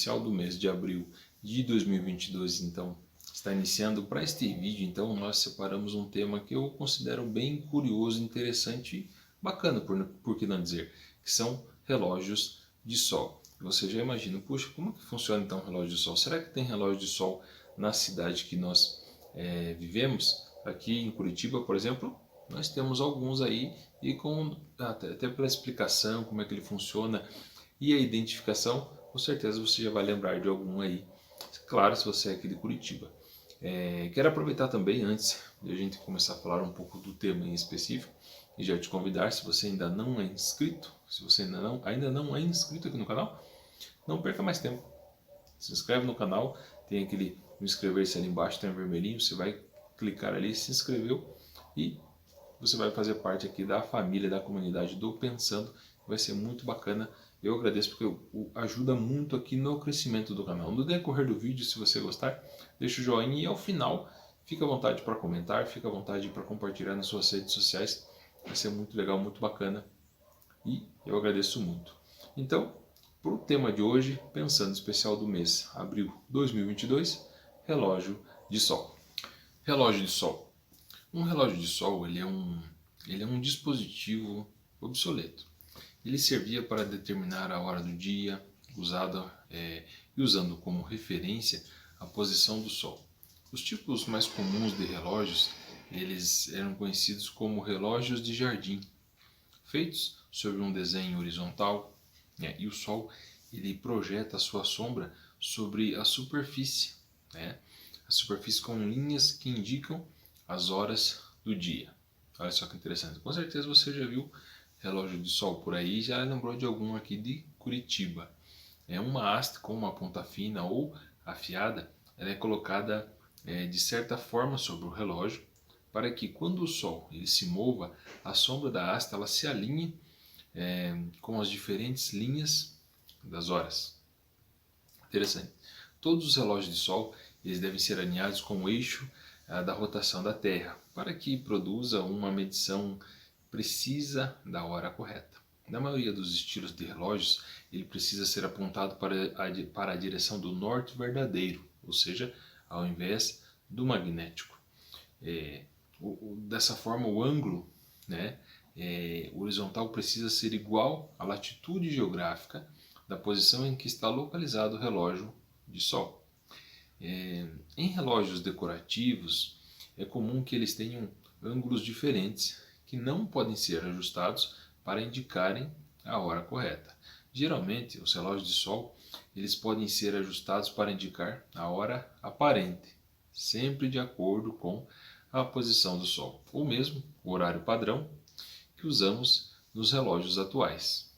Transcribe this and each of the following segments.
especial do mês de abril de 2022, então, está iniciando. Para este vídeo, então, nós separamos um tema que eu considero bem curioso, interessante e bacana, por que não dizer, que são relógios de sol. Você já imagina, puxa, como que funciona então o relógio de sol? Será que tem relógio de sol na cidade que nós vivemos? Aqui em Curitiba, por exemplo, nós temos alguns aí, e até pela explicação, como é que ele funciona e a identificação, com certeza você já vai lembrar de algum aí. Claro, se você é aqui de Curitiba. Quero aproveitar também, antes de a gente começar a falar um pouco do tema em específico, e já te convidar, se você ainda não é inscrito, se você ainda não é inscrito aqui no canal, não perca mais tempo. Se inscreve no canal, tem aquele inscrever-se ali embaixo, tem um vermelhinho, você vai clicar ali, se inscreveu e você vai fazer parte aqui da família, da comunidade do Pensando. Vai ser muito bacana. Eu agradeço porque ajuda muito aqui no crescimento do canal. No decorrer do vídeo, se você gostar, deixa o joinha e ao final, fica à vontade para comentar, fica à vontade para compartilhar nas suas redes sociais. Vai ser muito legal, muito bacana e eu agradeço muito. Então, para o tema de hoje, Pensando especial do mês, abril 2022, relógio de sol. Relógio de sol. Um relógio de sol ele é um dispositivo obsoleto. Ele servia para determinar a hora do dia, usando como referência a posição do sol. Os tipos mais comuns de relógios eles eram conhecidos como relógios de jardim, feitos sobre um desenho horizontal, e o sol ele projeta a sua sombra sobre a superfície, a superfície com linhas que indicam as horas do dia. Olha só que interessante. Com certeza você já viu relógio de sol por aí, já lembrou de algum aqui de Curitiba. É uma haste com uma ponta fina ou afiada, ela é colocada de certa forma sobre o relógio, para que quando o sol ele se mova, a sombra da haste ela se alinhe com as diferentes linhas das horas. Interessante. Todos os relógios de sol eles devem ser alinhados com o eixo da rotação da Terra, para que produza uma medição precisa da hora correta. Na maioria dos estilos de relógios, ele precisa ser apontado para a direção do norte verdadeiro, ou seja, ao invés do magnético. Dessa forma, o ângulo horizontal precisa ser igual à latitude geográfica da posição em que está localizado o relógio de sol. Em relógios decorativos, é comum que eles tenham ângulos diferentes que não podem ser ajustados para indicarem a hora correta. Geralmente, os relógios de sol eles podem ser ajustados para indicar a hora aparente, sempre de acordo com a posição do sol, ou mesmo o horário padrão que usamos nos relógios atuais.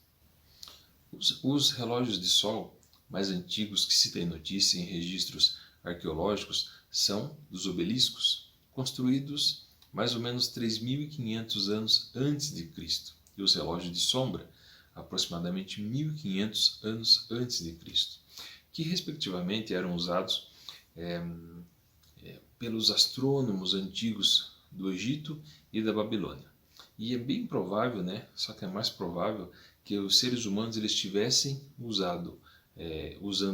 Os relógios de sol mais antigos que se tem notícia em registros arqueológicos são dos obeliscos, construídos mais ou menos 3.500 anos antes de Cristo, e os relógios de sombra, aproximadamente 1.500 anos antes de Cristo, que respectivamente eram usados pelos astrônomos antigos do Egito e da Babilônia. E é bem provável, só que é mais provável, que os seres humanos eles tivessem usando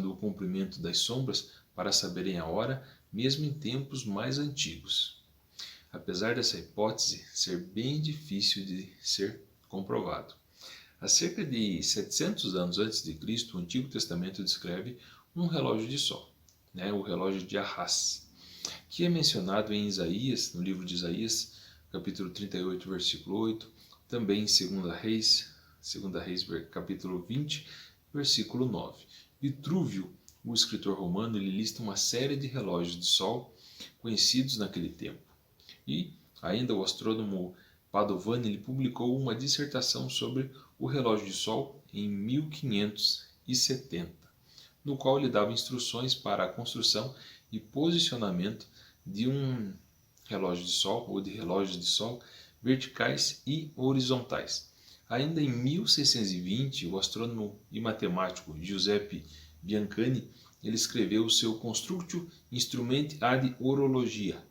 o comprimento das sombras para saberem a hora, mesmo em tempos mais antigos. Apesar dessa hipótese ser bem difícil de ser comprovado. Há cerca de 700 anos antes de Cristo, o Antigo Testamento descreve um relógio de sol, o relógio de Ahaz, que é mencionado em Isaías, no livro de Isaías, capítulo 38, versículo 8, também em 2 Reis, capítulo 20, versículo 9. Vitrúvio, o escritor romano, ele lista uma série de relógios de sol conhecidos naquele tempo. E ainda o astrônomo Padovani ele publicou uma dissertação sobre o relógio de sol em 1570, no qual ele dava instruções para a construção e posicionamento de um relógio de sol ou de relógios de sol verticais e horizontais. Ainda em 1620, o astrônomo e matemático Giuseppe Biancani ele escreveu o seu Constructio Instrumenti ad Orologia,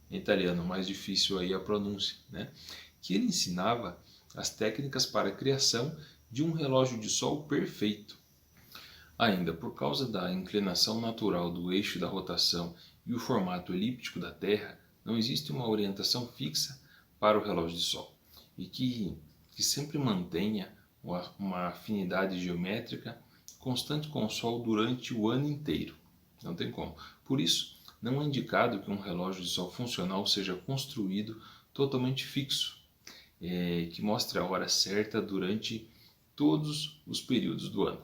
em italiano, mais difícil aí a pronúncia, que ele ensinava as técnicas para a criação de um relógio de sol perfeito. Ainda, por causa da inclinação natural do eixo da rotação e o formato elíptico da Terra, não existe uma orientação fixa para o relógio de sol e que sempre mantenha uma afinidade geométrica constante com o Sol durante o ano inteiro. Não tem como. Por isso, não é indicado que um relógio de sol funcional seja construído totalmente fixo, que mostre a hora certa durante todos os períodos do ano.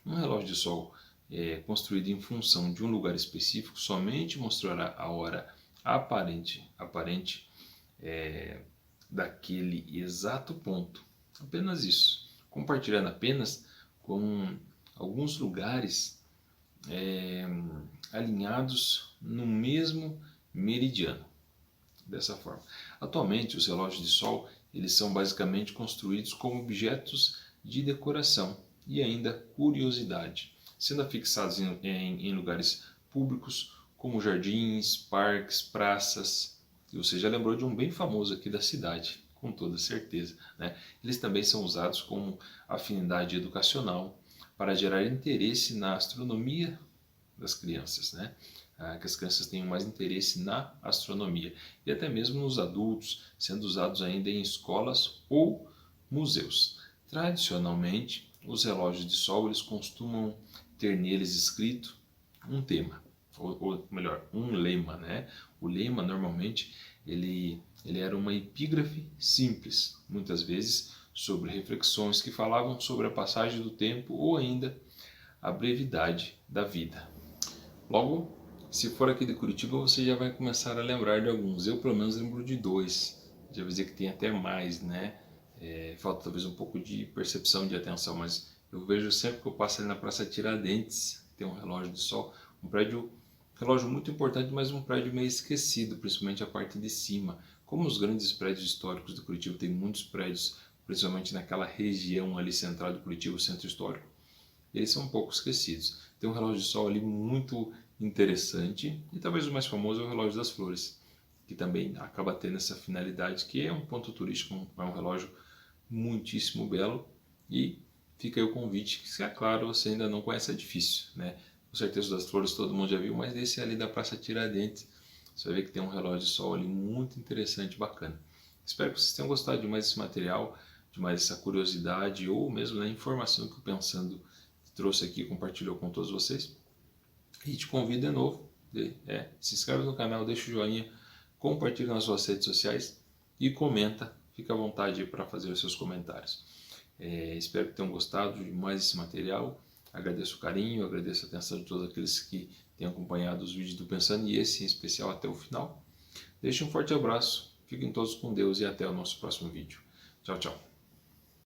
Um relógio de sol construído em função de um lugar específico somente mostrará a hora aparente daquele exato ponto. Apenas isso. Compartilhando apenas com alguns lugares alinhados no mesmo meridiano. Dessa forma. Atualmente, os relógios de sol eles são basicamente construídos como objetos de decoração e ainda curiosidade, sendo afixados em lugares públicos como jardins, parques, praças. E você já lembrou de um bem famoso aqui da cidade, com toda certeza, né? Eles também são usados como afinidade educacional para gerar interesse na astronomia das crianças, né? Que as crianças tenham mais interesse na astronomia e até mesmo nos adultos, sendo usados ainda em escolas ou museus. Tradicionalmente, os relógios de sol eles costumam ter neles escrito um tema, ou melhor, um lema, né? O lema normalmente ele era uma epígrafe simples, muitas vezes sobre reflexões que falavam sobre a passagem do tempo ou ainda a brevidade da vida. Logo, se for aqui de Curitiba, você já vai começar a lembrar de alguns. Eu, pelo menos, lembro de dois. Já avisei que tem até mais, né? Falta talvez um pouco de percepção de atenção, mas eu vejo sempre que eu passo ali na Praça Tiradentes, tem um relógio de sol, relógio muito importante, mas um prédio meio esquecido, principalmente a parte de cima. Como os grandes prédios históricos de Curitiba, tem muitos prédios, principalmente naquela região ali central de Curitiba, o centro histórico, eles são um pouco esquecidos. Tem um relógio de sol ali muito interessante e talvez o mais famoso é o relógio das flores, que também acaba tendo essa finalidade, que é um ponto turístico, é um relógio muitíssimo belo e fica aí o convite, que, é claro, você ainda não conhece, é difícil, né? Com certeza das flores todo mundo já viu, mas desse ali da Praça Tiradentes, você vai ver que tem um relógio de sol ali muito interessante, bacana. Espero que vocês tenham gostado de mais esse material, de mais essa curiosidade ou mesmo da informação que o Pensando trouxe aqui e compartilhou com todos vocês. E te convido de novo, se inscreve no canal, deixa o joinha, compartilha nas suas redes sociais e comenta, fica à vontade para fazer os seus comentários. Espero que tenham gostado de mais esse material, agradeço o carinho, agradeço a atenção de todos aqueles que têm acompanhado os vídeos do Pensando e esse em especial até o final. Deixe um forte abraço, fiquem todos com Deus e até o nosso próximo vídeo. Tchau, tchau.